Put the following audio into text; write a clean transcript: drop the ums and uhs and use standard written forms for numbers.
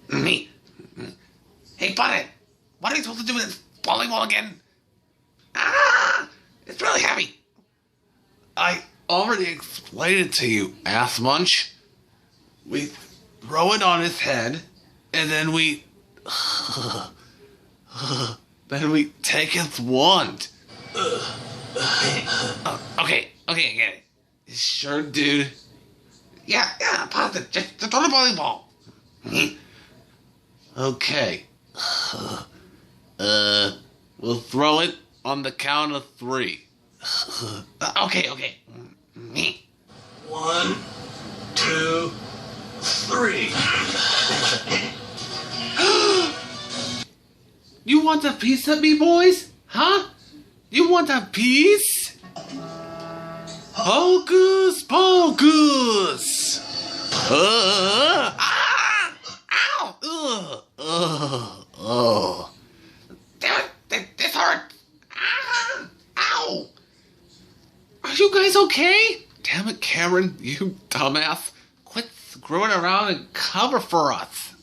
Me. Hey, Butthead, what are you supposed to do with this volleyball again? Ah! It's really heavy. I already explained it to you, ass munch. We throw it on his head, and then we take his wand. Okay, I get it. Sure, dude. Yeah, positive. Just throw the volleyball. Okay. We'll throw it on the count of 3. Okay. 1, 2, 3. You want a piece of me, boys? Huh? You want a piece? Hocus pocus! Ow! Damn it, this hurts! Ow! Are you guys okay? Damn it, Cameron, you dumbass. Quit screwing around and cover for us.